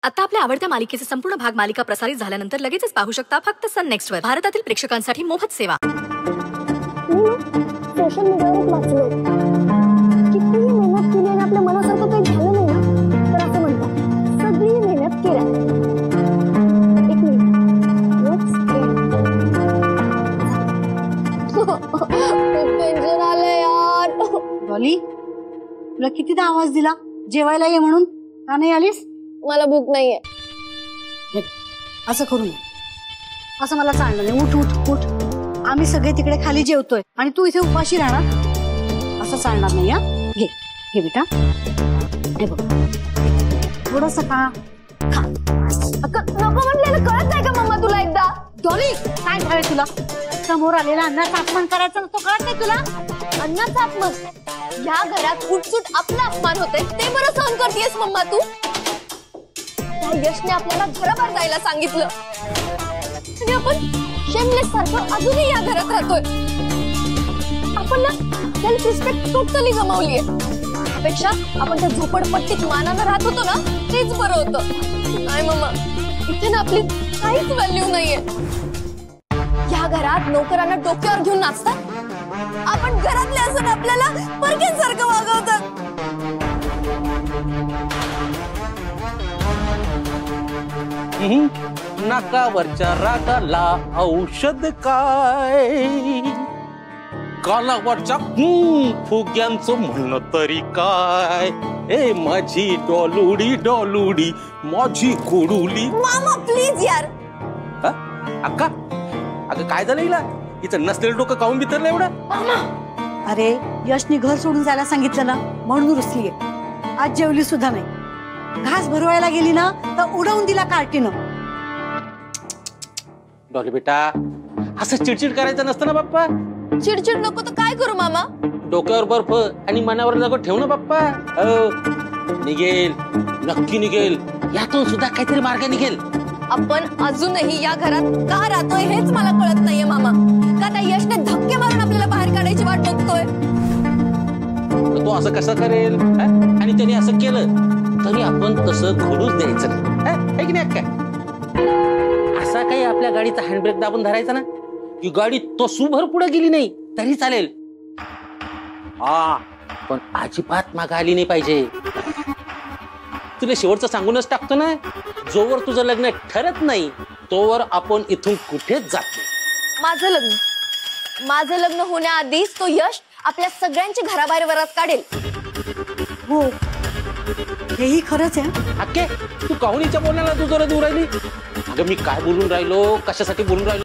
आता आपल्या आवडत्या मालिकेचे संपूर्ण भाग मालिका प्रसारित झाल्यानंतर लगेचच पाहू शकता फक्त सन नेक्स्ट वर। भारतातील प्रेक्षकांसाठी मोफत सेवा। सोशल मीडियावर वाचलं कितीही मेहनत केली आणि आपल्या मनासारखं काही झालं नाही ना तर असं म्हणतात सगळी मेहनत केल्या। एक मिनिट टेन्शन आलं यार। डॉली तुला कितीदा आवाज दिला जेवायला ये म्हणून, का नाही आलीस? मला भूक नाहीये। असं करू नये, असं मला चालणार नाही। उठ उठ उठ, आम्ही सगळे तिकडे खाली जेवतोय आणि तू इथे उपाशी राहणार, असं चालणार नाही। हा घे घे बेटा, हे बघ थोडस खा खा। नको म्हटलेलं कळत नाही का मम्मा तुला? एकदा डॉली काय झालं तुला? समोर आलेला अन्नाचा अपमान करायचा नसतो, कळत नाही तुला? अन्नाचा अपमान? या घरात कुटसुट आपला अपमान होते ते बरं सहन करतेस मम्मा तू? यशने आपल्याला घराबाहेर जायला सांगितलं आणि आपण शेमलेस सारखं अजूनही या घरात राहतोय। आपण ना सेल्फ रिस्पेक्ट टोटली गमावलीये। त्यापेक्षा आपण त्या झोपडपट्टीत मानानं राहत होतो ना तेच बरं होतं। नाही मम्मा, इथे ना आपली काहीच व्हॅल्यू नाहीये। या घरात नोकरांना डोक्यावर घेऊन नाचतात, आपण घरातले असून आपल्याला परक्यांसारखं वागवतात। नाकावरच्या रागाला औषध काय, कालावरच्या फुग्यांचं म्हणणं तरी काय। ए माझी डॉलुडी डॉलुडी माझी कुडुली। मामा प्लीज यार। अक्का अगं काय झालं हिला? हिचं नसलेलं डोकं काऊन बितरलं एवढं? मामा अरे यशनी घर सोडून जायला सांगितलं ना म्हणून रुसलीये। आज जेवली सुद्धा नाही, घास भरवायला गेली ना तर उडवून दिला कार्टीनं। डॉली बेटा असं चिडचिड करायचं नसतं ना बाप्पा। चिडचिड नको तर काय करू मामा? डोक्यावर बर्फ आणि मनावर दगड ठेव ना बाप्पा। निघेल, नक्की निघेल, यातून सुद्धा काहीतरी मार्ग निघेल। आपण अजूनही या घरात का राहतोय हेच मला कळत नाहीये मामा। का त्या यशने धक्के मारून आपल्याला बाहेर काढायची वाट बघतोय? तो असं कसं करेल? आणि त्याने असं केलं तरी आपण तसं घडूच द्यायचं नाही, की नाही काय? असा काही आपल्या गाडीचा हँडब्रेक दाबून धरायचा ना की गाडी तो सुभर पुढे गेली नाही तरी चालेल। हा पण अजिबात मागे आली नाही पाहिजे। तुला शेवटचं सांगूनच टाकतो ना, जोवर तुझं लग्न ठरत नाही तोवर आपण इथून कुठेच जात नाही। माझं लग्न होण्याआधीच तो यश आपल्या सगळ्यांची घराबाहेर वरात काढेल। हो हेही खरंच आहे। अक्के तू काहुनीच्या बोलण्याला तू जरा दूर राहिली? अगं मी काय बोलून राहिलो, कशासाठी बोलून राहिलो